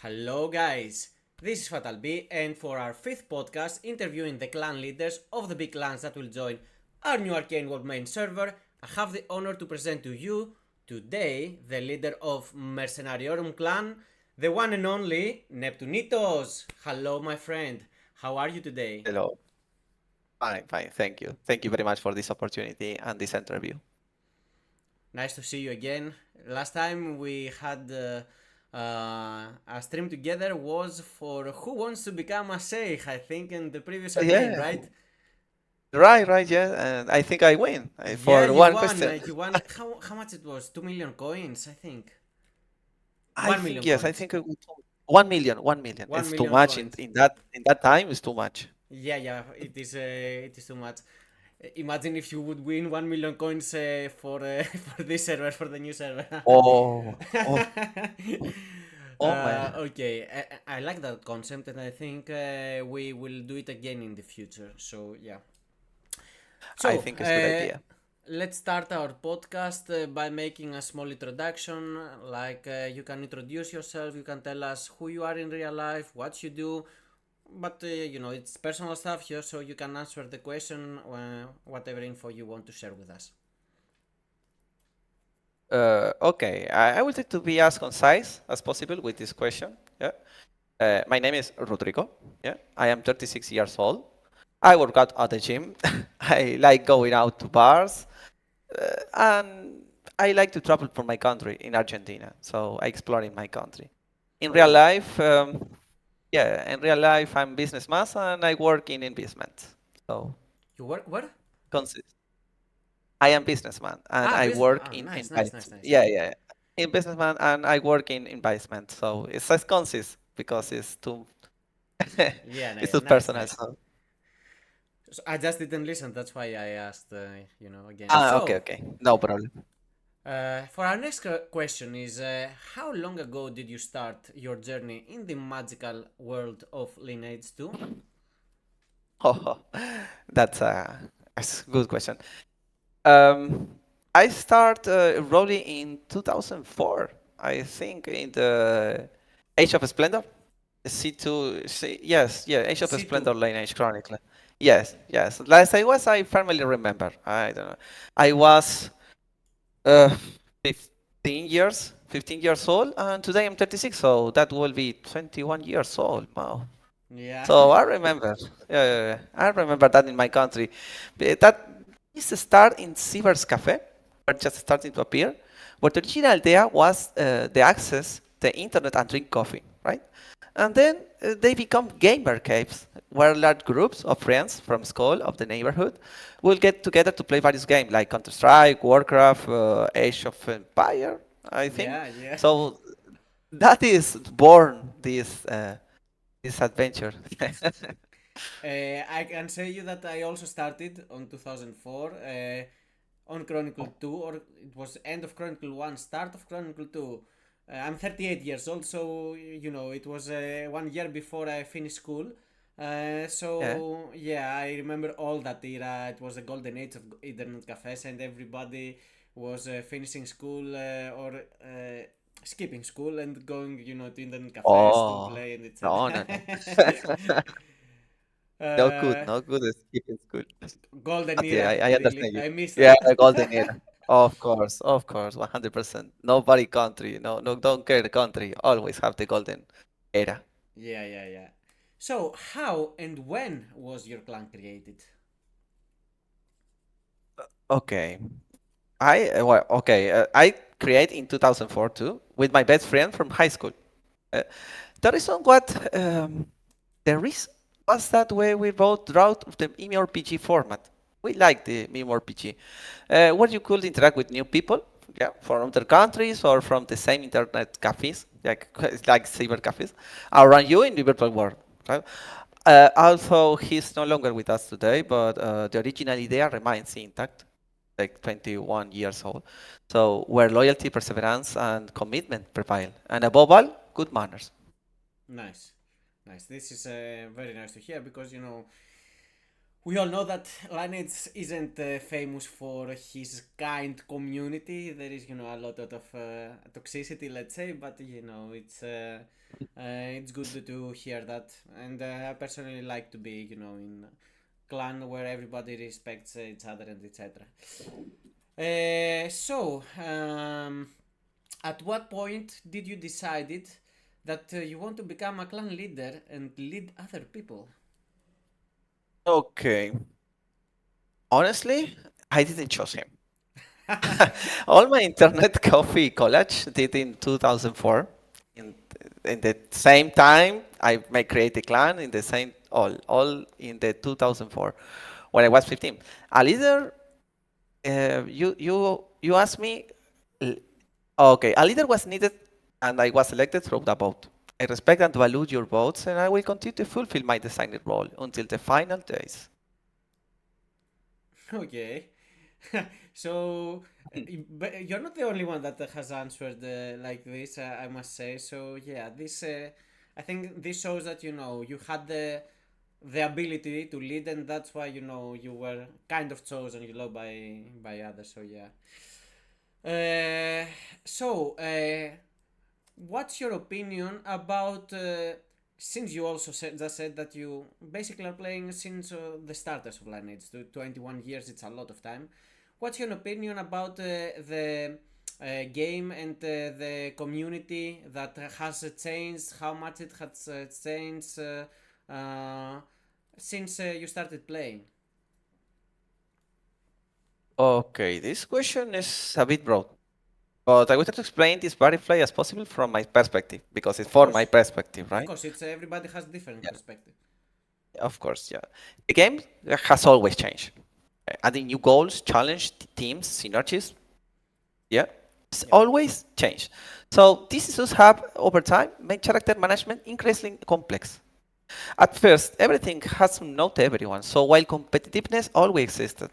Hello, guys. This is Fatal B, and for our fifth podcast, interviewing the clan leaders of the big clans that will join our new Arcane World main server, I have the honor to present to you today the leader of Mercennariorum clan, the one and only Neptunitooz. Hello, my friend. How are you today? Hello. Fine, fine. Thank you. Thank you very much for this opportunity and this interview. Nice to see you again. Last time we had a stream together was for Who Wants to Become a Sheikh, I think, in the previous Arcane, Yeah, right? right, yeah. And I think I win Yeah, for you one won. question. You won. How much it was? 2 million coins, I think. I One think million yes. I coins. think 1 million. 1 million. One It's too million much coins. in that time. It's too much. Yeah, yeah. It is. It is too much. Imagine if you would win 1 million coins for for this server, for the new server. Oh, oh, oh man. Okay, I like that concept, and I think we will do it again in the future. So yeah. I So think it's a good idea. let's start our podcast by making a small introduction. Like you can introduce yourself, you can tell us who you are in real life, what you do, but it's personal stuff here, so you can answer the question, whatever info you want to share with us. Okay. I will try to be as concise as possible with this question. Yeah. My name is Rodrigo. Yeah. I am 36 years old. I work out at the gym. I like going out to bars. And I like to travel for my country in Argentina, so I explore in my country. In real Okay. life, yeah, in real life, I'm businessman and I work in investment. So, You work where? consist. I am businessman and Ah, I business. work Ah, in nice, nice, nice, investment. nice. Yeah, yeah, in businessman and I work in investment. So it's as consist because it's too, Yeah, it's too nice, personal. nice. So, So I just didn't listen. That's why I asked. Again. okay, So, okay, no problem. for our next question is, how long ago did you start your journey in the magical world of Lineage 2? Oh, that's a good question. Um, I start rolling in 2004, I think, in the Age of Splendor. C2, yes, yeah, Age of C2. Splendor Lineage Chronicle. Yes, yes. Last I firmly remember. I don't know. I was uh, 15 years old, and today I'm 36, so that will be 21 years old. Wow. Yeah. So I remember, yeah, yeah, yeah. I remember that in my country. That is the start in Cyber's Cafe, were just starting to appear. But the original idea was the access, the internet, and drink coffee, right? And then they become gamer caves, where large groups of friends from school of the neighborhood will get together to play various games like Counter Strike, Warcraft, Age of Empire, I think. Yeah, yeah. So that is born this adventure. I can say you that I also started on 2004 on Chronicle 2, or it was end of Chronicle 1, start of Chronicle 2. I'm 38 years old, so it was 1 year before I finished school. Yeah. So yeah, I remember all that era. It was the golden age of internet cafes, and everybody was finishing school or skipping school and going, to internet cafes to Oh, play and etc. no, no, no. No good, uh, no good at skipping school. Golden But yeah, era, I really. understand you. I miss Yeah, that. golden era. Of course, 100%. Nobody country, no, no, don't care the country. Always have the golden era. Yeah, yeah, yeah. So, how and when was your clan created? Okay. I create in 2004 too with my best friend from high school. Uh, the reason what the reason was that way we both wrote the MMORPG format. We like the MMORPG, where you could interact with new people, yeah, from other countries or from the same internet cafes, like cyber cafes, around you in the virtual world. Right? Also, he's no longer with us today, but the original idea remains intact, like 21 years old. So, where loyalty, perseverance, and commitment prevail, and above all, good manners. Nice. Nice. This is very nice to hear because, We all know that Lineage isn't famous for his kind community. There is, a lot of toxicity, let's say, but it's good to hear that. And I personally like to be, in clan where everybody respects each other and etc. At what point did you decided that you want to become a clan leader and lead other people? Okay. Honestly, I didn't choose him. All my internet coffee college did in 2004. In, in the same time, I may create a clan in the same all in the 2004 when I was 15. A leader, you asked me. Okay, a leader was needed, and I was elected through the vote. I respect and value your votes, and I will continue to fulfill my designated role until the final days. Okay. So, but you're not the only one that has answered like this, I must say. So, yeah, I think this shows that you had the ability to lead, and that's why you were kind of chosen, by others. So, yeah. Uh, so, what's your opinion about? Since you also just said that you basically are playing since the starters of Lineage, 21 years, it's a lot of time. What's your opinion about the game and the community that has changed? How much it has changed since you started playing? Okay, this question is a bit broad, but I will try to explain this butterfly as possible from my perspective, because it's Of for my course, perspective, of right? course, it's everybody has different Yeah, perspective. of course, yeah. The game has always changed. Adding new goals, challenge, teams, synergies, yeah, it's Yeah, always change. So these issues have, over time, made character management increasingly complex. At first, everything has to know to everyone, so while competitiveness always existed,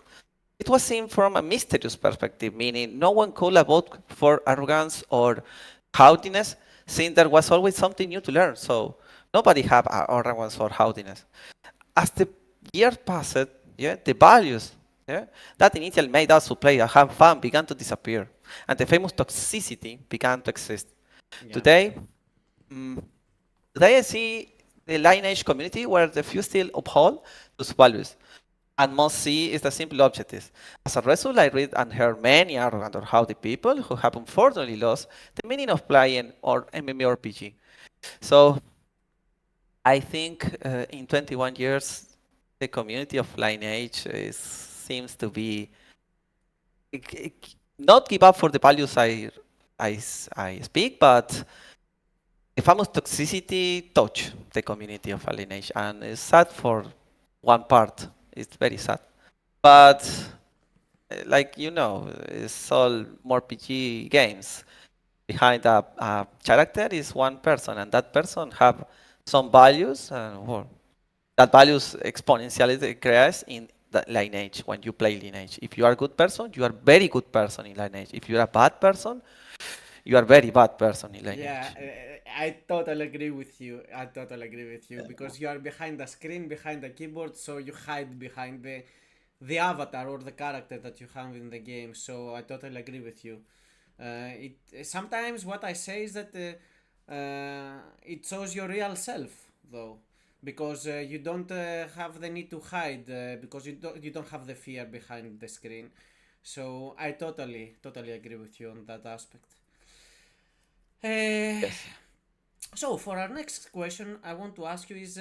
it was seen from a mysterious perspective, meaning no one could vote for arrogance or haughtiness, since there was always something new to learn. So nobody had arrogance or haughtiness. As the years passed, yeah, the values, yeah, that initially made us to play and have fun began to disappear, and the famous toxicity began to exist. yeah. Today, mm, today I see the Lineage community where the few still uphold those values and must see is the simple objective. As a result, I read and heard many arrogant or haughty people who have unfortunately lost the meaning of playing or MMORPG. So I think in 21 years, the community of Lineage seems to be not give up for the values I speak, but the famous toxicity touch the community of Lineage, and it's sad for one part. It's very sad, but like it's all more PG games. Behind a character is one person, and that person have some values, and well, that values exponentially increase in the Lineage when you play Lineage. If you are a good person, you are very good person in Lineage. If you are a bad person, you are very bad person in Yeah, Lineage. I totally agree with you. I totally agree with you because you are behind the screen, behind the keyboard, so you hide behind the avatar or the character that you have in the game. So I totally agree with you. It sometimes what I say is that it shows your real self though, because you don't have the need to hide because you don't have the fear behind the screen. So I totally agree with you on that aspect. Uh, Yes. so for our next question, I want to ask you is,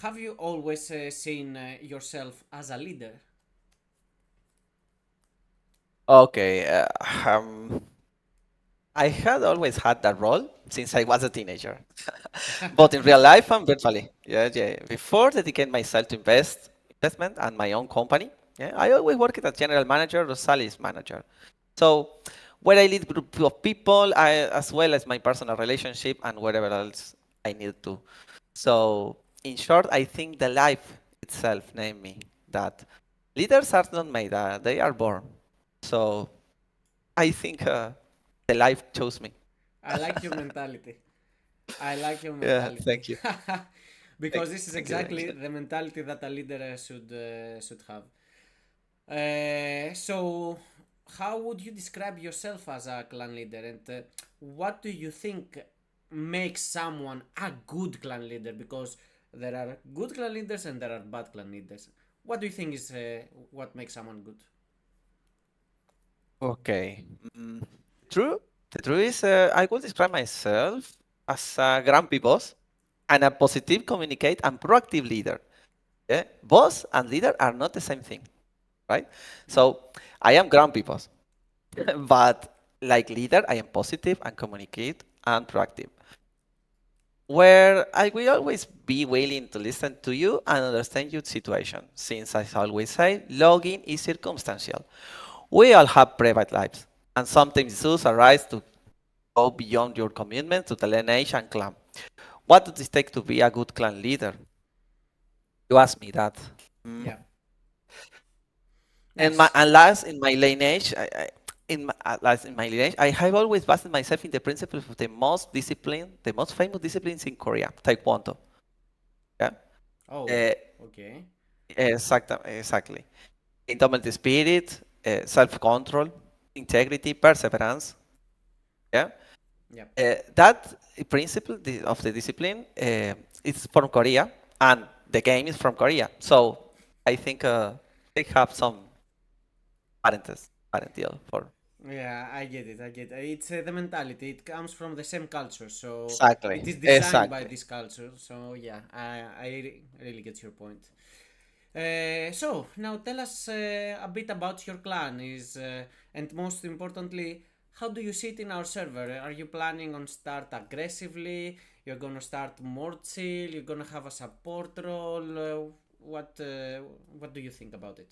have you always seen yourself as a leader? Okay. I had always had that role since I was a teenager, both in real life and virtually. Yeah, yeah. Before dedicating myself to investment and my own company, yeah, I always worked as general manager or sales manager. So where I lead group of people, as well as my personal relationship and whatever else I need to. So in short, I think the life itself named me that. Leaders are not made; they are born. So I think the life chose me. I like your mentality. I like your Yeah, mentality. thank you. because this is Thank you, thank exactly you. the mentality that a leader should have. So, how would you describe yourself as a clan leader, and what do you think makes someone a good clan leader? Because there are good clan leaders and there are bad clan leaders. What do you think is what makes someone good? Okay. Mm, true. The truth is, I would describe myself as a grumpy boss and a positive, communicate, and proactive leader. Yeah? Boss and leader are not the same thing, right? Yeah. So I am grumpy boss, but like leader, I am positive and communicate and proactive. Where I will always be willing to listen to you and understand your situation, since as I always say, logging is circumstantial. We all have private lives, and sometimes issues arise to go beyond your commitment to the lineage and clan. What does it take to be a good clan leader? You ask me that. Mm. Yeah. And my Nice. and last in my lineage, last in my lineage, I have always based myself in the principles of the most famous disciplines in Korea, Taekwondo. Yeah, Oh, uh, okay. exactly. Indomitable spirit, self-control, integrity, perseverance. Yeah. Yeah. That principle of the discipline is from Korea, and the game is from Korea. So I think they have some parental for Yeah, I get it. I get it. It's the mentality. It comes from the same culture, so it is exactly, designed by exactly. this culture. So yeah, I really get your point. So now tell us a bit about your clan, is and most importantly, how do you sit in our server? Are you planning on start aggressively? You're gonna start more chill? You're gonna have a support role? What do you think about it?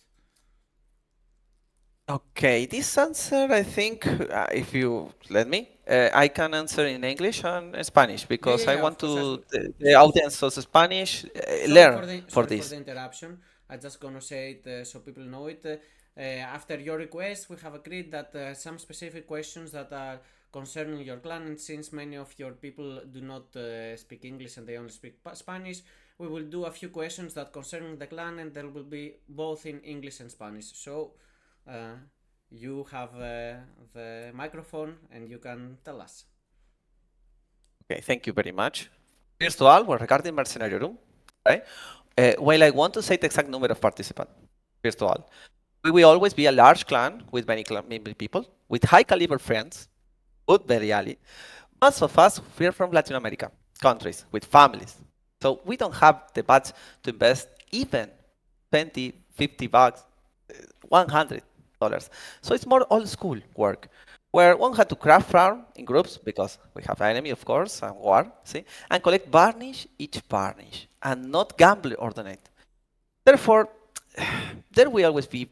Okay, this answer, I think, if you let me, I can answer in English and Spanish Yeah, yeah, because I yeah. want Of course, to the audience of Spanish learn for sorry for the this. interruption. I just gonna say it so people know it. After your request, we have agreed that some specific questions that are concerning your clan, and since many of your people do not speak English and they only speak Spanish, we will do a few questions that concerning the clan, and there will be both in English and Spanish. So, uh, you have the microphone, and you can tell us. Okay, thank you very much. First of all, well, regarding Mercennariorum, right? Well, I want to say the exact number of participants. First of all, we will always be a large clan with many people, with high caliber friends, good very. Most of us we're from Latin America countries with families. So we don't have the budget to invest even 20, $50, $100. So it's more old school work where one had to craft farm in groups because we have enemy, of course, and war, see, and collect varnish each varnish and not gamble or donate. Therefore, there will always be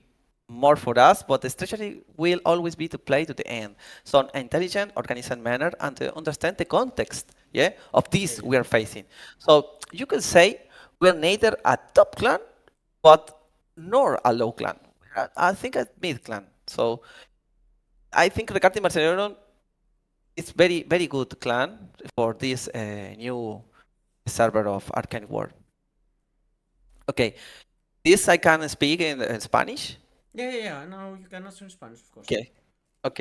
more for us, but the strategy will always be to play to the end. So an intelligent, organized manner and to understand the context, yeah, of Yeah, this yeah. we are facing. So you can say we're neither a top clan, but nor a low clan. I think a mid clan. So I think regarding Mercennarium, it's very good clan for this new server of Arcane World. Okay, this I can speak in Spanish. Yeah, yeah, yeah. No, you can answer in Spanish, of course. Okay. Ok.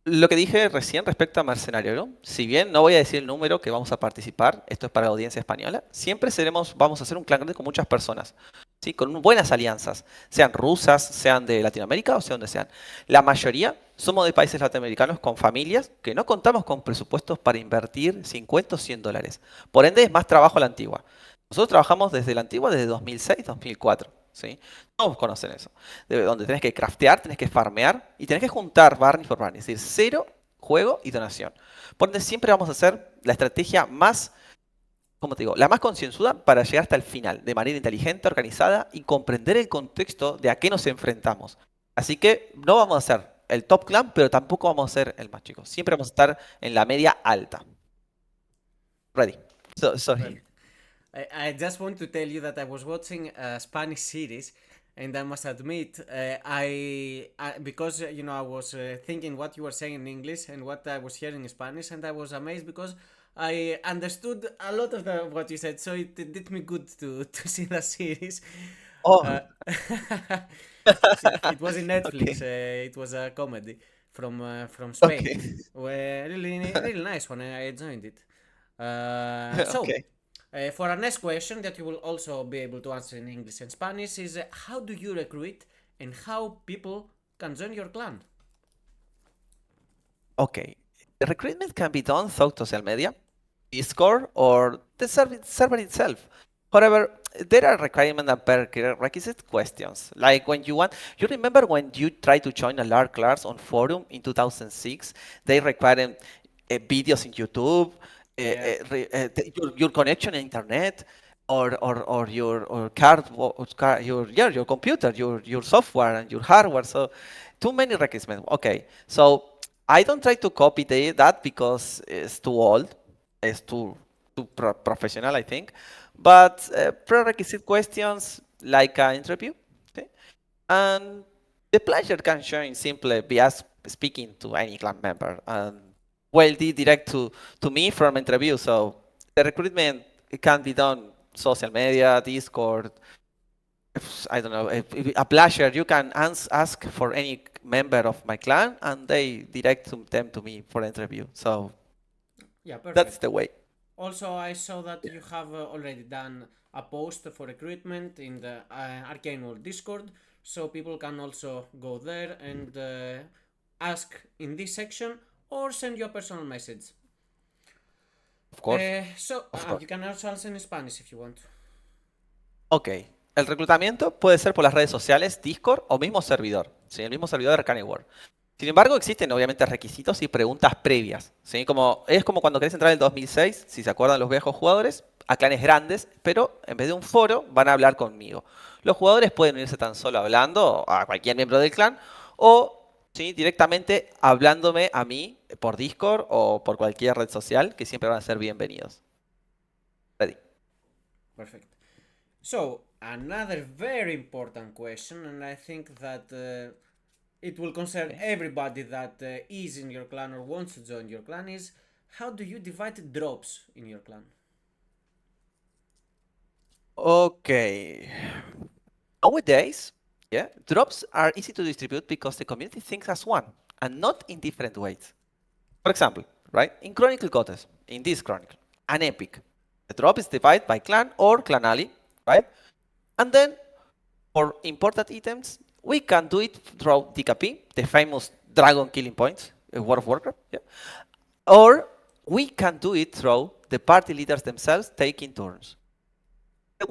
Lo que dije recién respecto a Mercenario, si bien no voy a decir el número que vamos a participar, esto es para la audiencia española, siempre vamos a hacer un clan grande con muchas personas, ¿sí? Con buenas alianzas, sean rusas, sean de Latinoamérica o sea donde sean. La mayoría somos de países latinoamericanos con familias que no contamos con presupuestos para invertir 50 o $100. Por ende, es más trabajo a la antigua. Nosotros trabajamos desde la antigua, desde 2006, 2004, ¿sí? Todos conocen eso. Donde tenés que craftear, tenés que farmear y tenés que juntar barney por barney. Es decir, cero, juego y donación. Por ende, siempre vamos a hacer la estrategia más, como te digo, la más concienzuda para llegar hasta el final, de manera inteligente, organizada y comprender el contexto de a qué nos enfrentamos. Así que no vamos a ser el top clan, pero tampoco vamos a ser el más chico. Siempre vamos a estar en la media alta. Ready. Well, Sorry. I just want to tell you that I was watching a Spanish series, and I must admit, I because I was thinking what you were saying in English and what I was hearing in Spanish, and I was amazed because I understood a lot of what you said, so it did me good to see the series. Oh, Uh, it was in Netflix. okay, It was a comedy from Spain. okay, Really nice one. I enjoyed it. So, okay, for our next question, that you will also be able to answer in English and Spanish, is how do you recruit and how people can join your clan? okay. The recruitment can be done through social media, Discord, or the server itself. However, there are requirement and prerequisite questions. Like when you remember when you tried to join a large class on forum in 2006, they required videos in YouTube, Yeah, your connection to internet, or your or card, your computer, your software and your hardware. So too many requirements. Okay, so I don't try to copy that because it's too old, it's too professional, I think. But prerequisite questions like an interview, okay? And the pleasure can join simply via speaking to any clan member and well, direct to me from interview. So the recruitment it can be done social media, Discord. I don't know, if a pleasure. You can ask for any member of my clan, and they direct them to me for interview. So yeah, that's perfect. the way. Also, I saw that you have already done a post for recruitment in the Arcane World Discord, so people can also go there and ask in this section or send you a personal message. Of course, of You course. can also answer in Spanish if you want. Ok. El reclutamiento puede ser por las redes sociales, Discord o mismo servidor, ¿sí? El mismo servidor de Arcane World. Sin embargo, existen obviamente requisitos y preguntas previas, ¿sí? Es como cuando querés entrar en el 2006, si se acuerdan los viejos jugadores, a clanes grandes, pero en vez de un foro van a hablar conmigo. Los jugadores pueden unirse tan solo hablando a cualquier miembro del clan o ¿sí? Directamente hablándome a mí por Discord o por cualquier red social, que siempre van a ser bienvenidos. Ready. Perfect. So, another very important question, and I think that it will concern Okay. everybody that is in your clan or wants to join your clan is how do you divide drops in your clan? Okay. Nowadays, yeah, drops are easy to distribute because the community thinks as one and not in different ways. For example, right, in Chronicle Goddess, in this Chronicle, an epic, the drop is divided by clan or clan ally, right? And then for important items, we can do it through DKP, the famous dragon killing points, World of Warcraft, yeah? Or we can do it through the party leaders themselves taking turns. The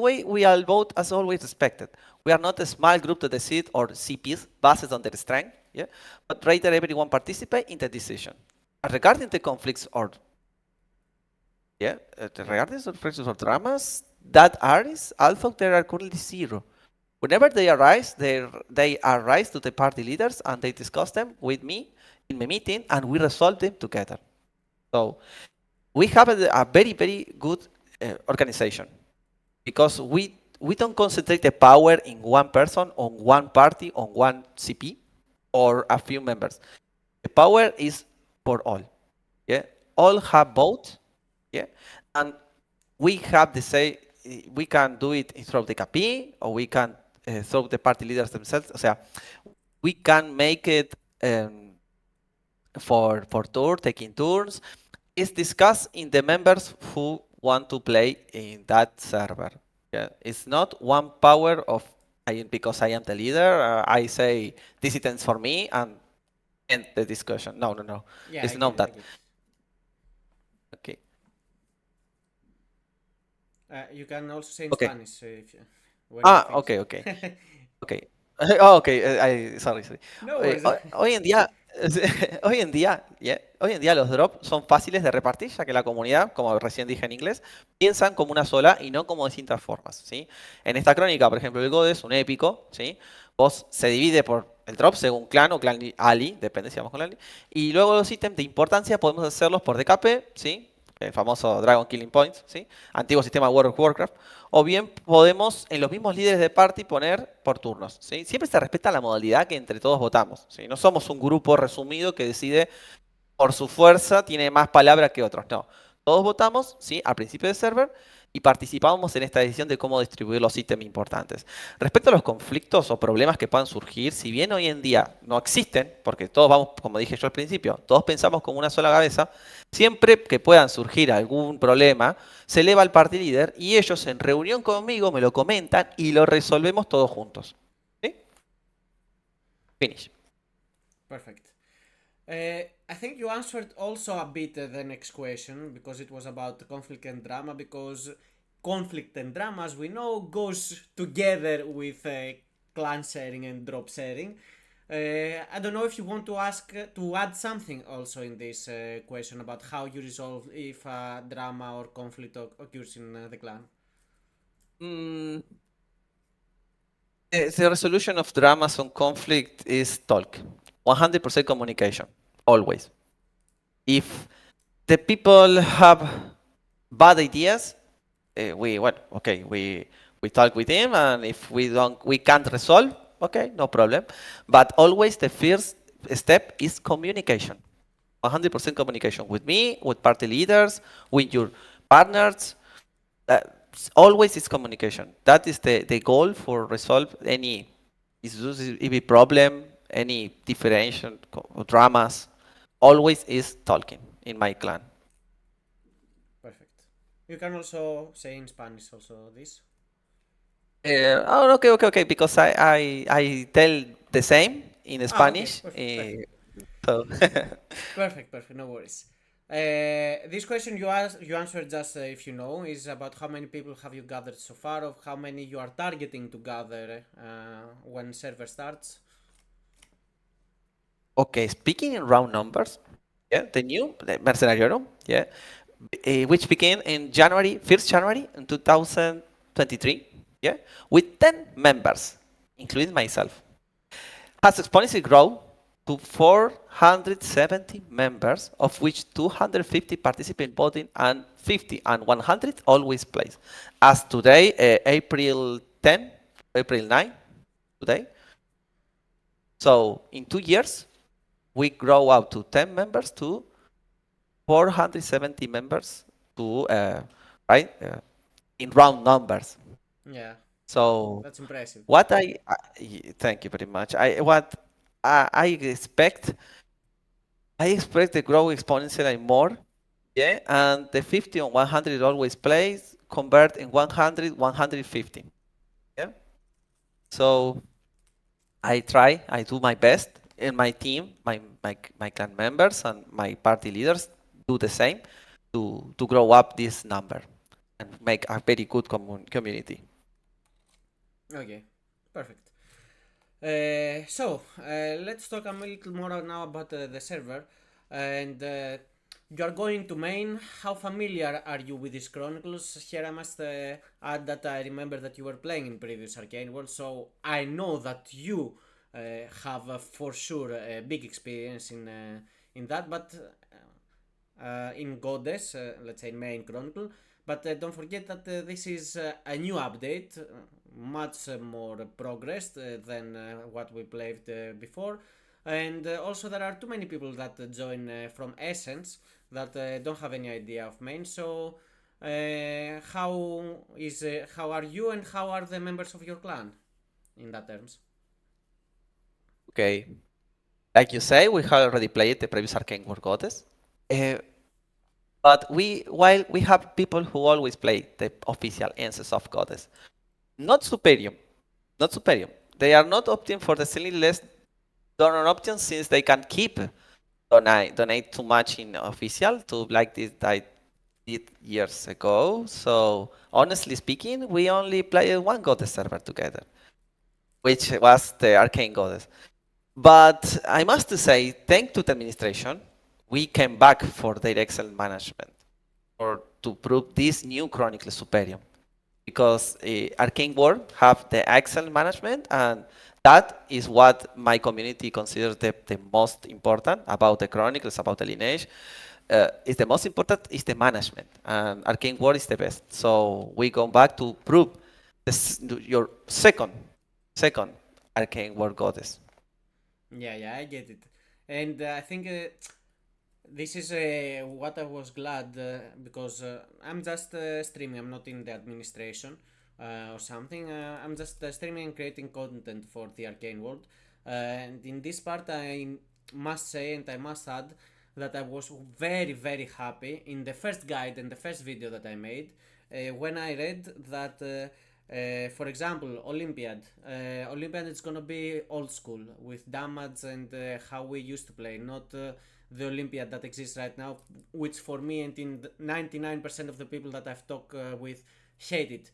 way we all vote as always expected. We are not a small group to decide or CPs based on their strength, yeah, but rather everyone participate in the decision. Regarding the conflicts or regarding the conflicts or dramas that arise, although there are currently zero. Whenever they arise, they arise to the party leaders and they discuss them with me in my meeting and we resolve them together. So we have a very good organization because we don't concentrate the power in one person, on one party, on one CP, or a few members. The power is for all. Yeah, all have vote. Yeah, and we have the say. We can do it through the KP, or we can through the party leaders themselves. O sea, we can make it for tour, taking turns. It's discussed in the members who want to play in that server. Yeah, it's not one power of because I am the leader. I say dissidents for me and end the discussion. No. Yeah, It's I get not it. I that. get it. Okay. You can also say in Okay. Spanish if you, when you finish. Okay. Okay. Oh, okay. Sorry. No worries. Hoy en día, hoy en día los drops son fáciles de repartir, ya que la comunidad, como recién dije en inglés, piensan como una sola y no como distintas formas, ¿sí? En esta crónica, por ejemplo, el God es un épico, ¿sí? Vos se divide por el drop según clan o clan ali, depende si vamos con ali, y luego los ítems de importancia podemos hacerlos por DKP, ¿sí? El famoso Dragon Killing Points, ¿sí? Antiguo sistema World of Warcraft. O bien podemos en los mismos líderes de party poner por turnos, ¿sí? Siempre se respeta la modalidad que entre todos votamos, ¿sí? No somos un grupo resumido que decide por su fuerza tiene más palabra que otros. No, todos votamos, ¿sí? Al principio del server y participamos en esta decisión de cómo distribuir los ítems importantes. Respecto a los conflictos o problemas que puedan surgir, si bien hoy en día no existen, porque todos vamos, como dije yo al principio, todos pensamos como una sola cabeza, siempre que puedan surgir algún problema, se eleva al party leader y ellos en reunión conmigo me lo comentan y lo resolvemos todos juntos. ¿Sí? Finish. Perfect. I think you answered also a bit the next question because it was about conflict and drama. Because conflict and drama, as we know, goes together with clan sharing and drop sharing. I don't know if you want to ask to add something also in this question about how you resolve if drama or conflict occurs in the clan. Mm, the resolution of dramas on conflict is talk. 100% communication, always. If the people have bad ideas, we talk with him, and if we can't resolve, okay, no problem. But always the first step is communication. 100% communication with me, with party leaders, with your partners. Uh, Always is communication. That is the goal for resolve any issues, any problem, any differentiation, dramas. Always is talking in my clan. Perfect. You can also say in Spanish also this. Okay. Because I tell the same in Ah, okay. Spanish. Perfect. Perfect. So Perfect. No worries. This question you answered just if you know is about how many people have you gathered so far, of how many you are targeting to gather when server starts. okay, speaking in round numbers, yeah, the Mercennariorum, yeah, which began in January, 1st January in 2023, yeah, with 10 members, including myself, has exponentially grown to 470 members, of which 250 participate in voting and 50 and 100 always plays. As today, April 10, April 9, today. So in 2 years, we grow out to 10 members to 470 members to right in round numbers. Yeah, So that's impressive. what thank you very much. I expect the grow exponentially more. Yeah, and the 50 on 100 always plays convert in 100 150. Yeah. So I do my best, and my team, my clan members and my party leaders do the same to grow up this number and make a very good community. Okay, perfect. Let's talk a little more now about the server. And you are going to main. How familiar are you with these chronicles? Here I must add that I remember that you were playing in previous Arcane World, so I know that you have for sure a big experience in that. But in Goddess, let's say main chronicle. But don't forget that this is a new update, much more progressed than what we played before. And also, there are too many people that join from Essence that don't have any idea of main. So, how are you and how are the members of your clan in that terms? Okay, like you say, we have already played the previous Arcane World Goddess. But while we have people who always play the official Ancestors of Goddess, not Superium, not Superium. They are not opting for the silly less donor option since they can keep donate too much in official to like this I did years ago. So honestly speaking, we only played one Goddess server together, which was the Arcane Goddess. But I must say, thanks to the administration, we came back for their excellent management or to prove this new Chronicle Superior. Because Arcane World have the excellent management, and that is what my community considers the most important about the Chronicles, about the Lineage. Is the most important is the management, and Arcane World is the best. So we go back to prove your second Arcane World Goddess. Yeah, I get it. And I think This is what I was glad because I'm just streaming. I'm not in the administration or something. I'm just streaming and creating content for the Arcane World. And in this part, I must say and I must add that I was very happy in the first guide and the first video that I made when I read that. For example, Olympiad is gonna be old school with damage and how we used to play, not the Olympiad that exists right now, which for me and in 99% of the people that I've talked with hate it.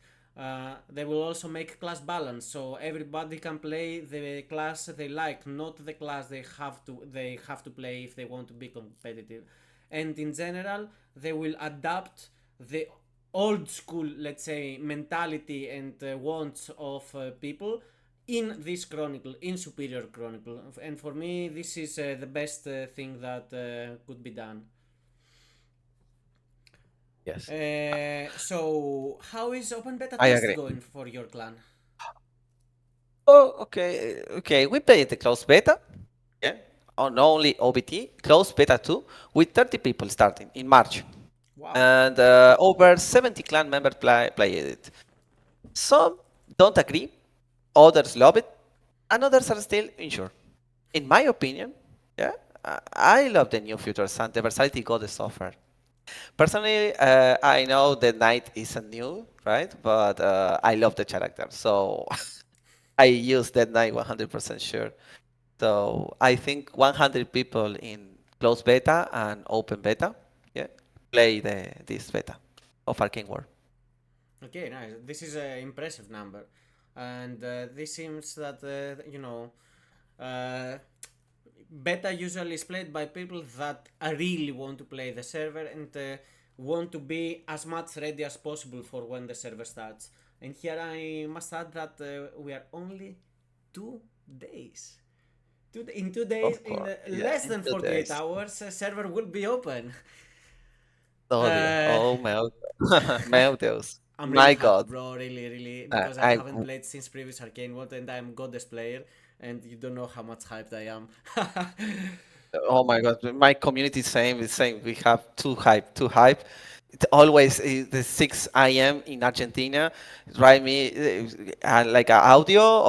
They will also make class balance, so everybody can play the class they like, not the class they have to play if they want to be competitive. And in general, they will adapt the old school, let's say, mentality and wants of people in this chronicle, in Superior Chronicle. And for me, this is the best thing that could be done. Yes, So, how is open beta I test agree. going for your clan? Oh, okay. We played the closed beta, yeah, on only OBT, closed beta 2, with 30 people starting in March. Wow. And over 70 clan members played it. Some don't agree, others love it, and others are still unsure. In my opinion, yeah, I love the new features and the versatility goddess offer. Personally, I know the knight isn't new, right? But I love the character, so I use that knight 100% sure. So I think 100 people in closed beta and open beta, yeah, play this beta of Arcane World. Okay, nice. This is an impressive number. And this seems that, uh, beta usually is played by people that really want to play the server and want to be as much ready as possible for when the server starts. And here I must add that we are only 2 days. In 2 days, Of in course, yeah, less in than 48 2 days. hours, server will be open. Oh dear. Uh, Oh meu Deus. I'm really My happy, God. bro. Really, Uh, because I I haven't played since previous Arcane World, and I'm goddess player, and you don't know how much hyped I am. Oh my God, my community same is same. We have too hype. It always is the 6 a.m. in Argentina. Write me like an audio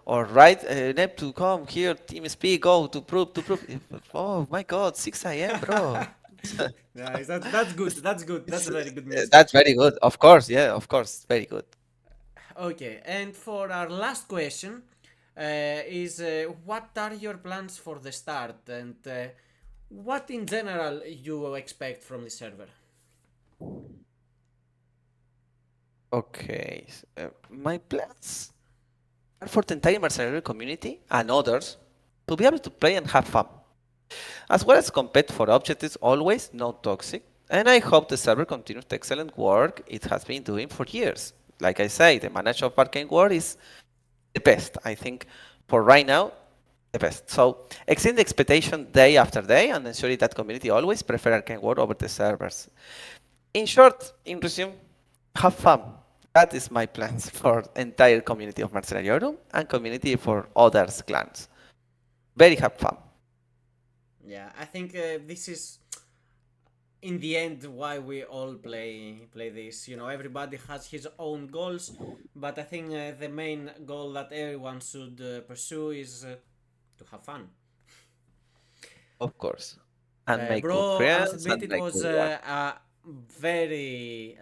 or write Neptune come here, team speak, go to prove. Oh my God, 6 a.m. bro. Nice. That's good. That's good. That's It's, a very good news. that's very good. Of course, yeah, of course, very good. Okay, and for our last question, is what are your plans for the start, and what in general you expect from the server? Okay, my plans are for the entire mercenary community and others to be able to play and have fun, as well as compete for objectives always not toxic. And I hope the server continues the excellent work it has been doing for years. Like I say, the management of Arcane World is the best. I think for right now, the best. So exceed the expectation day after day and ensuring that community always prefer Arcane World over the servers. In short, in resume, have fun. That is my plans for entire community of Mercennariorum and community for others clans. Very have fun. Yeah, I think this is in the end why we all play this. Everybody has his own goals, but I think the main goal that everyone should pursue is to have fun. Of course. And make good Bro, I must friends admit and it make was good work. a very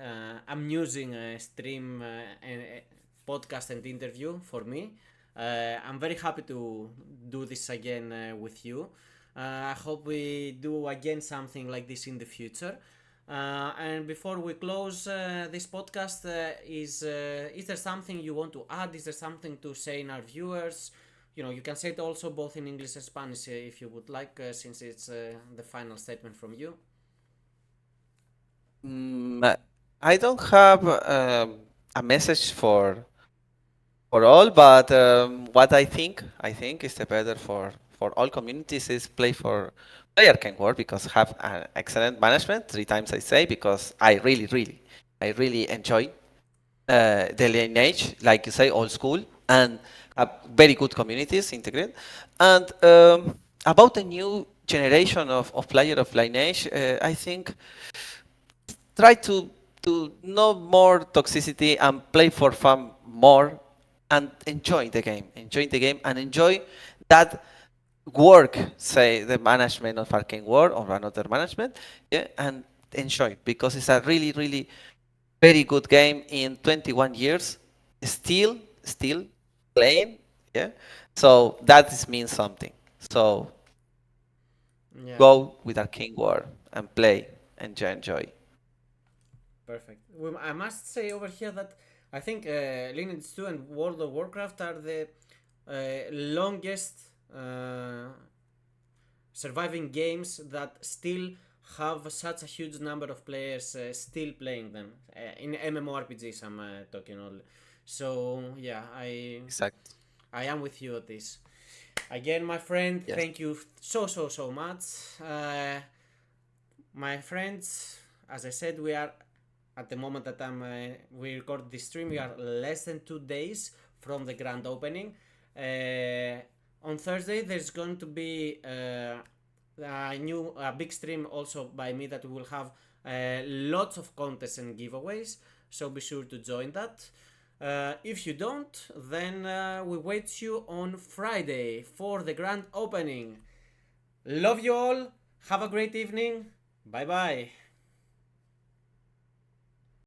amusing stream and podcast and interview for me. I'm very happy to do this again with you. I hope we do again something like this in the future. And before we close this podcast, is there something you want to add? Is there something to say in our viewers? You can say it also both in English and Spanish if you would like, since it's the final statement from you. Mm, I don't have a message for all, but what I think is the better for all communities is play Arcane World because have an excellent management. 3 times I say because I really enjoy the Lineage, like you say, old school and very good communities integrated. And about the new generation of player of Lineage, I think try to know more toxicity and play for fun more and enjoy the game. Enjoy the game and enjoy that work, say the management of Arcane World or another management, yeah, and enjoy because it's a really, really very good game in 21 years, still playing, yeah. So that means something. So Yeah, go with Arcane World and play and enjoy. perfect. I must say over here that I think Lineage 2 and World of Warcraft are the longest surviving games that still have such a huge number of players still playing them. In MMORPGs, I'm talking only. So, yeah, Exactly. I am with you at this. Again, my friend, Yes. thank you so much. My friends, as I said, we are at the moment that we record this stream, we are less than 2 days from the grand opening. On Thursday, there's going to be a big stream also by me that we will have lots of contests and giveaways. So be sure to join that. If you don't, then we wait you on Friday for the grand opening. Love you all. Have a great evening. Bye bye.